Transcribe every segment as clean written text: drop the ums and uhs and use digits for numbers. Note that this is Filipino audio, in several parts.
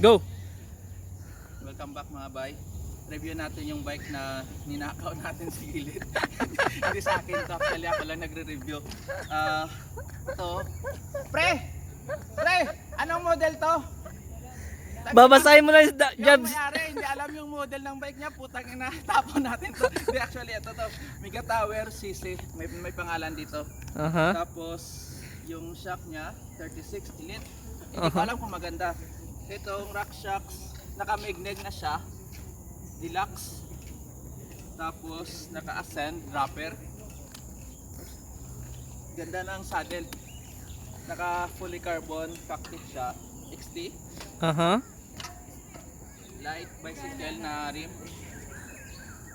Go! Welcome back mga bay. Review natin yung bike na ninakaw natin sa gilid. Hindi sa akin to, actually ako lang nagre-review. Ito. Pre! Pre! Anong model to? Babasahin mo lang yung Yung Jabs. mayari, hindi alam yung model ng bike niya. Putang ina, tapon natin to. Hindi, actually ito to. Mega Tower CC. May pangalan dito. Aha. Tapos yung shock niya 36 elite. Hindi ko alam kung maganda. Itong rack shocks, naka-magnet na siya. Deluxe. Tapos naka-ascend dropper. Ganda ng saddle. Naka fully carbon cockpit siya. XT. Aha. Light bicycle na rim.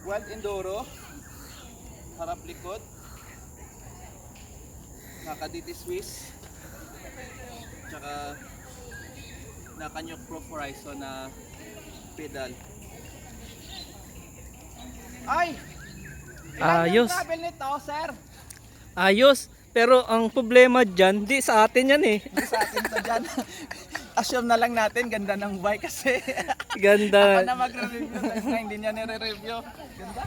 Wild enduro. Harap likod. Naka DT Swiss. Tsaka naka New Pro Horizon na pedal. Ay! Ilan yung Ayos. travel nito, sir? Ayos. Pero ang problema dyan, di sa atin yan eh. Hindi sa atin to dyan. Assume na lang natin, ganda ng bike kasi. Ako Ganda. na magre-review, na hindi niya nire-review. Ganda.